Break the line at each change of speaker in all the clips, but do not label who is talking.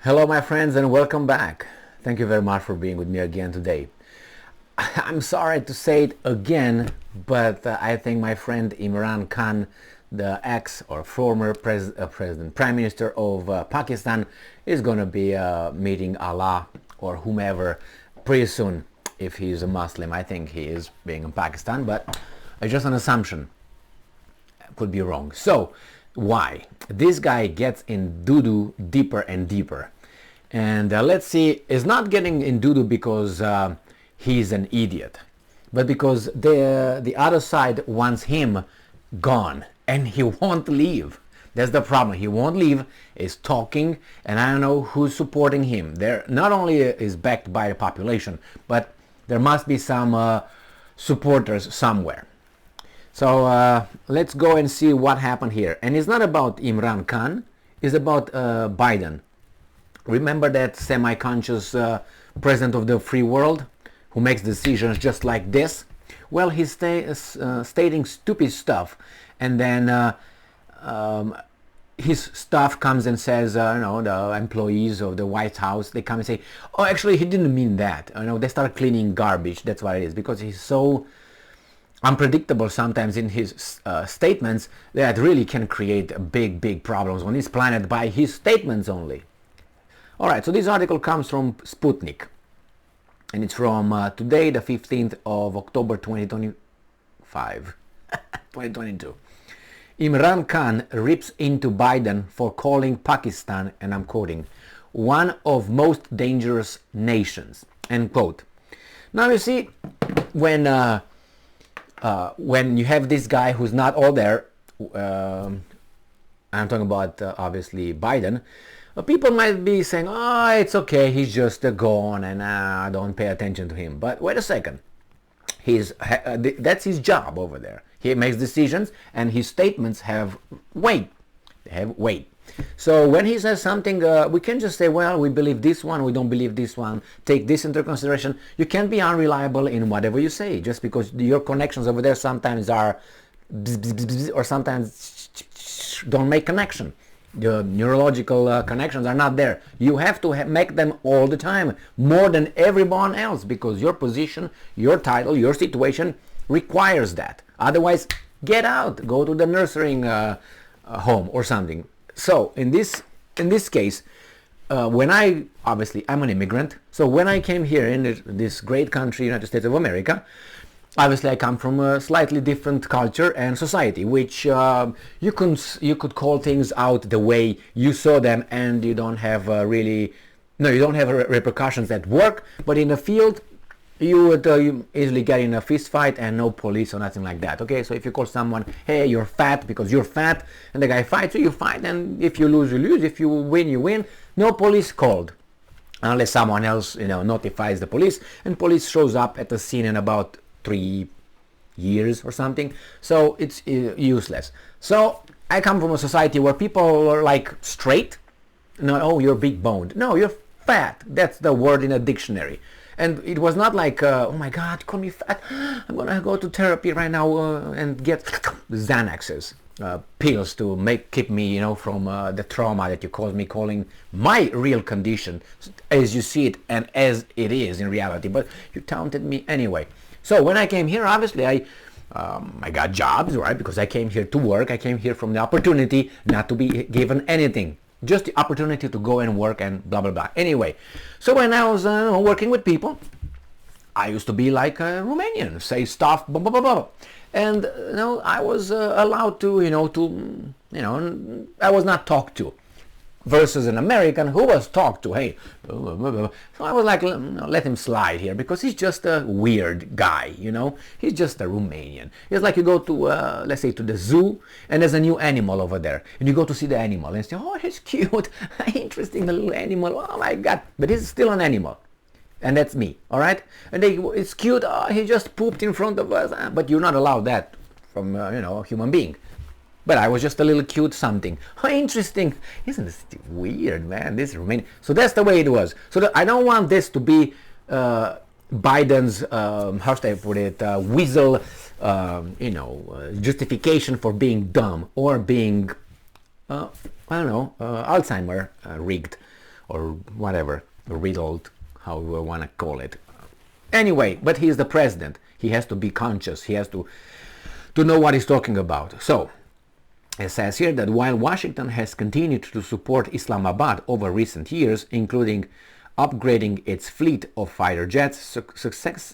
Hello, my friends, and welcome back. Thank you very much for being with me again today. I'm sorry to say it again, but I think my friend Imran Khan, the ex or former president, prime minister of Pakistan, is going to be meeting Allah or whomever pretty soon if he's a Muslim. I think he is being in Pakistan, but it's just an assumption. Could be wrong. So, why? This guy gets in doo-doo deeper and deeper. And let's see, is not getting in doo-doo because he's an idiot, but because the other side wants him gone and he won't leave. That's the problem. He won't leave, is talking, and I don't know who's supporting him. There not only is backed by the population, but there must be some supporters somewhere. So let's go and see what happened here. And it's not about Imran Khan, it's about Biden. Remember that semi-conscious president of the free world who makes decisions just like this? Well, he's stating stupid stuff, and then his staff comes and says, the employees of the White House, they come and say, oh, actually, he didn't mean that. They start cleaning garbage. That's what it is, because he's so unpredictable sometimes in his statements that really can create big problems on this planet by his statements only. All right, so this article comes from Sputnik, and it's from today, the 15th of October 2025, 2022. Imran Khan rips into Biden for calling Pakistan, and I'm quoting, one of most dangerous nations, end quote. Now you see, when you have this guy who's not all there, I'm talking about obviously Biden, people might be saying, oh, it's okay, he's just gone and I don't pay attention to him. But wait a second, that's his job over there. He makes decisions and his statements have weight. They have weight. So when he says something, we can just say, well, we believe this one, we don't believe this one, take this into consideration. You can't be unreliable in whatever you say, just because your connections over there sometimes are bzz, bzz, bzz, or sometimes don't make connection. The neurological connections are not there. You have to make them all the time, more than everyone else, because your position, your title, your situation requires that. Otherwise, get out, go to the nursing home or something. So in this case, when I'm an immigrant, so when I came here in this great country, United States of America, obviously I come from a slightly different culture and society, which you could call things out the way you saw them, and you don't have repercussions at work, but in the field you would easily get in a fist fight and no police or nothing like that. Okay, so if you call someone, hey, you're fat, because you're fat, and the guy fights you, you fight, and if you lose, you lose. If you win, you win. No police called, unless someone else notifies the police, and police shows up at the scene in about 3 years or something. So it's useless. So I come from a society where people are like straight. No, oh, you're big boned. No, you're fat. That's the word in a dictionary. And it was not like, oh my God, call me fat. I'm gonna go to therapy right now and get Xanaxes, pills to keep me, from the trauma that you caused me calling my real condition as you see it and as it is in reality. But you taunted me anyway. So when I came here, obviously I got jobs, right? Because I came here to work. I came here from the opportunity not to be given anything. Just the opportunity to go and work and blah, blah, blah. Anyway, so when I was working with people, I used to be like a Romanian, say stuff, blah, blah, blah, blah. And, I was allowed to, I was not talked to. Versus an American who was talked to, hey, blah, blah, blah, blah. So I was like, let him slide here, because he's just a weird guy, he's just a Romanian. It's like you go to, let's say, to the zoo, and there's a new animal over there, and you go to see the animal, and say, oh, he's cute, interesting, the little animal, oh my God, but he's still an animal, and that's me, all right? And it's cute, oh, he just pooped in front of us, but you're not allowed that from, a human being. But I was just a little cute something. Oh, interesting. Isn't this weird, man? This Romanian. So that's the way it was. So I don't want this to be Biden's, how should I put it, weasel, justification for being dumb or being, Alzheimer rigged. or whatever, riddled, how you want to call it. Anyway, but he's the president. He has to be conscious. He has to know what he's talking about. So, it says here that while Washington has continued to support Islamabad over recent years, including upgrading its fleet of fighter jets,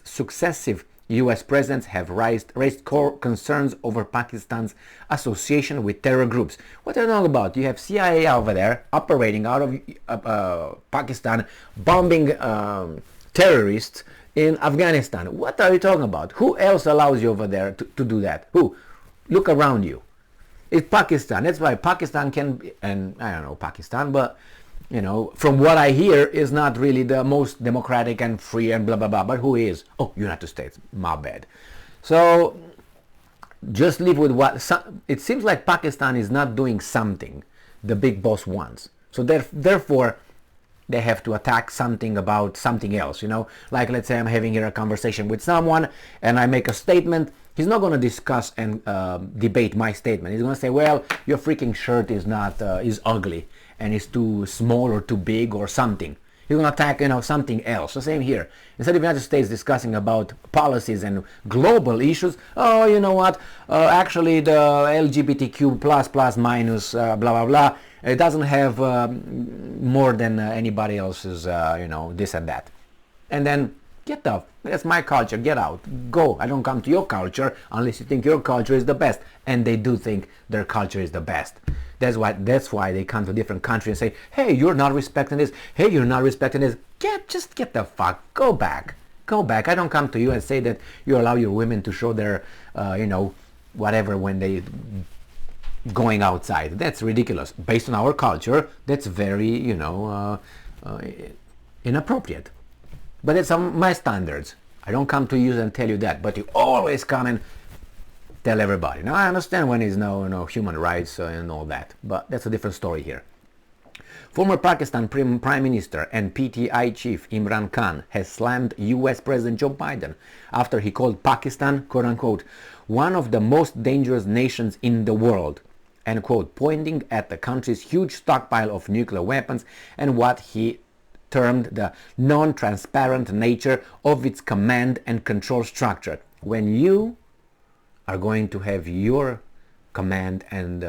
successive U.S. presidents have raised core concerns over Pakistan's association with terror groups. What are you talking about? You have CIA over there operating out of Pakistan, bombing terrorists in Afghanistan. What are you talking about? Who else allows you over there to do that? Who? Look around you. It's Pakistan. That's why Pakistan can, and I don't know Pakistan, but you know, from what I hear, is not really the most democratic and free and blah blah blah. But who is? Oh, United States. My bad. So just live with what. It seems like Pakistan is not doing something the big boss wants. So therefore, they have to attack something about something else. You know, like let's say I'm having here a conversation with someone, and I make a statement. He's not going to discuss and debate my statement. He's going to say, well, your freaking shirt is not is ugly and it's too small or too big or something. He's going to attack, you know, something else. The same here. Instead of the United States discussing about policies and global issues, oh, you know what? Actually, the LGBTQ plus minus blah blah blah. It doesn't have more than anybody else's, you know, this and that. And then get up. That's my culture. Get out. Go. I don't come to your culture unless you think your culture is the best. And they do think their culture is the best. That's why they come to different countries and say, hey, you're not respecting this. Hey, you're not respecting this. Just get the fuck. Go back. Go back. I don't come to you and say that you allow your women to show their, you know, whatever when they going outside. That's ridiculous. Based on our culture, that's very, you know, inappropriate. But it's on my standards. I don't come to you and tell you that, but you always come and tell everybody. Now I understand when it's no human rights and all that, but that's a different story here. Former Pakistan Prime Minister and PTI chief Imran Khan has slammed US President Joe Biden after he called Pakistan, quote unquote, one of the most dangerous nations in the world, end quote, pointing at the country's huge stockpile of nuclear weapons and what he termed the non-transparent nature of its command and control structure. When you are going to have your command and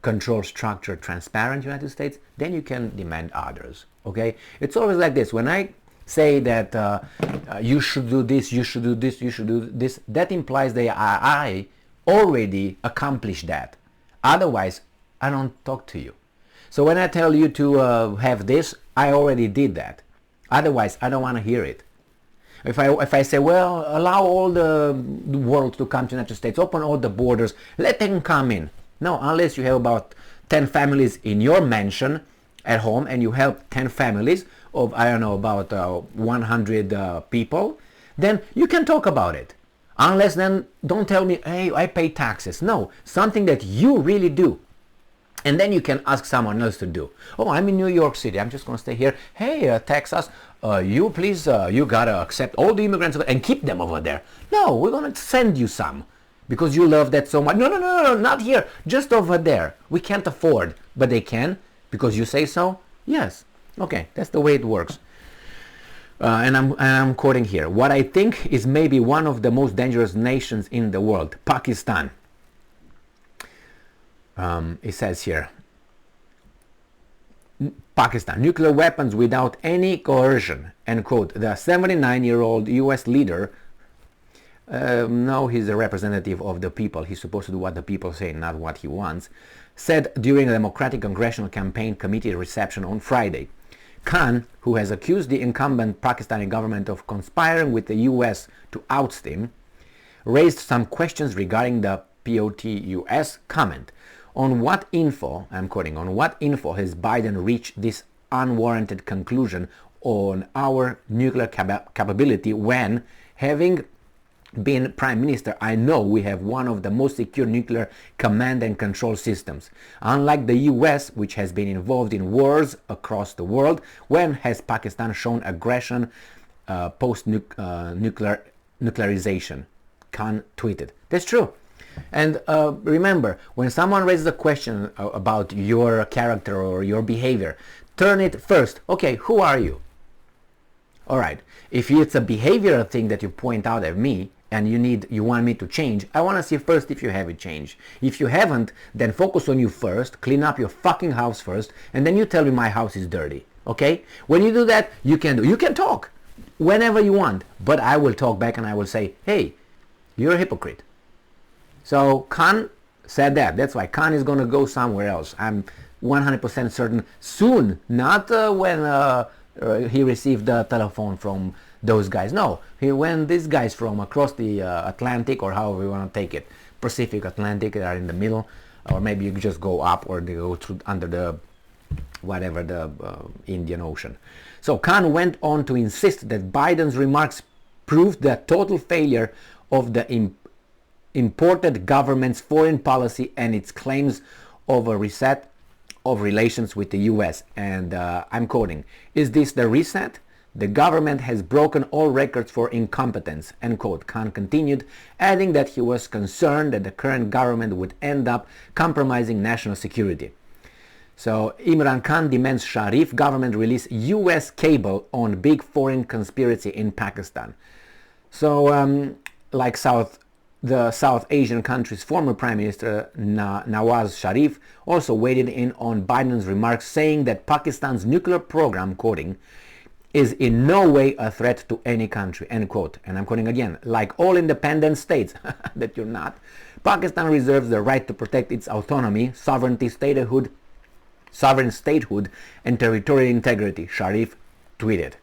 control structure transparent, United States, then you can demand others. Okay? It's always like this. When I say that you should do this, you should do this, you should do this, that implies that I already accomplished that. Otherwise, I don't talk to you. So when I tell you to have this, I already did that. Otherwise, I don't want to hear it. If I say, well, allow all the world to come to the United States, open all the borders, let them come in. No, unless you have about 10 families in your mansion at home and you help 10 families of, I don't know, about 100 people, then you can talk about it. Unless then, don't tell me, hey, I pay taxes. No, something that you really do. And then you can ask someone else to do. Oh, I'm in New York City. I'm just going to stay here. Hey, Texas, you please, you got to accept all the immigrants and keep them over there. No, we're going to send you some because you love that so much. No, not here. Just over there. We can't afford. But they can because you say so? Yes. Okay, that's the way it works. And I'm quoting here. What I think is maybe one of the most dangerous nations in the world, Pakistan. It says here, Pakistan, nuclear weapons without any coercion, end quote. The 79-year-old US leader, no, he's a representative of the people. He's supposed to do what the people say, not what he wants, said during a Democratic Congressional Campaign Committee reception on Friday. Khan, who has accused the incumbent Pakistani government of conspiring with the US to oust him, raised some questions regarding the POTUS comment. On what info, I'm quoting, on what info has Biden reached this unwarranted conclusion on our nuclear capability when, having been Prime Minister, I know we have one of the most secure nuclear command and control systems. Unlike the US, which has been involved in wars across the world, when has Pakistan shown aggression post-nuclearization? Khan tweeted. That's true. And remember, when someone raises a question about your character or your behavior, turn it first. Okay, who are you? All right. If it's a behavioral thing that you point out at me and you want me to change, I want to see first if you have it changed. If you haven't, then focus on you first, clean up your fucking house first, and then you tell me my house is dirty. Okay? When you do that, you can talk whenever you want, but I will talk back and I will say, hey, you're a hypocrite. So Khan said that. That's why Khan is going to go somewhere else. I'm 100% certain soon, not when he received the telephone from those guys. No, when these guys from across the Atlantic, or however you want to take it, Pacific, Atlantic, are in the middle, or maybe you just go up or they go through under the whatever, the Indian Ocean. So Khan went on to insist that Biden's remarks proved the total failure of the imported government's foreign policy and its claims of a reset of relations with the US. And I'm quoting, "Is this the reset? The government has broken all records for incompetence," end quote. Khan continued, adding that he was concerned that the current government would end up compromising national security. So Imran Khan demands Sharif government release US cable on big foreign conspiracy in Pakistan. So like the South Asian country's former Prime Minister Nawaz Sharif also weighed in on Biden's remarks, saying that Pakistan's nuclear program, quoting, is in no way a threat to any country, end quote. And I'm quoting again, "Like all independent states," that you're not, "Pakistan reserves the right to protect its autonomy, sovereign statehood, and territorial integrity," Sharif tweeted.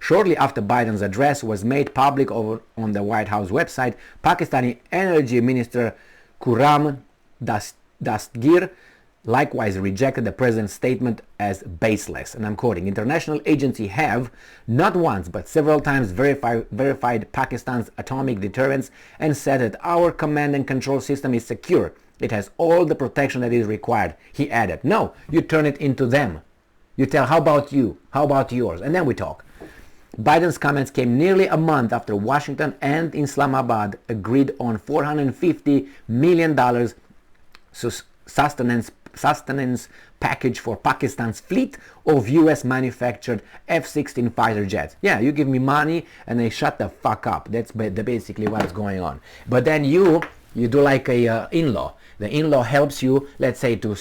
Shortly after Biden's address was made public on the White House website, Pakistani Energy Minister Khurram Dastgir likewise rejected the president's statement as baseless. And I'm quoting, "International agencies have, not once but several times, verified Pakistan's atomic deterrence and said that our command and control system is secure. It has all the protection that is required," he added. No, you turn it into them. You tell, how about you? How about yours? And then we talk. Biden's comments came nearly a month after Washington and Islamabad agreed on $450 million sustenance package for Pakistan's fleet of US-manufactured F-16 fighter jets. Yeah, you give me money and they shut the fuck up. That's basically what's going on. But then you do like a in-law. The in-law helps you, let's say, to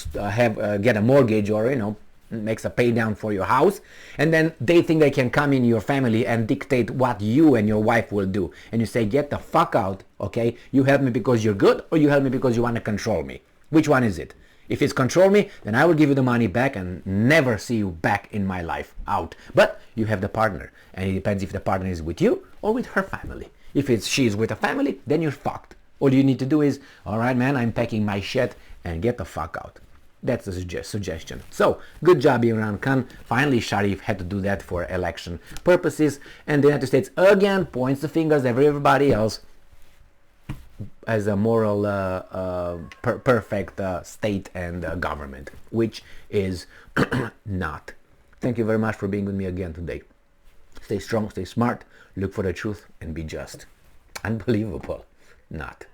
get a mortgage, or makes a pay down for your house, and then they think they can come in your family and dictate what you and your wife will do. And you say, get the fuck out, okay? You help me because you're good, or you help me because you want to control me? Which one is it? If it's control me, then I will give you the money back and never see you back in my life. Out. But you have the partner, and it depends if the partner is with you or with her family. If she's with a family, then you're fucked. All you need to do is, all right, man, I'm packing my shit and get the fuck out. That's a suggestion. So, good job, Imran Khan. Finally, Sharif had to do that for election purposes. And the United States, again, points the fingers at everybody else as a moral, perfect state and government, which is not. Thank you very much for being with me again today. Stay strong, stay smart, look for the truth, and be just. Unbelievable. Not.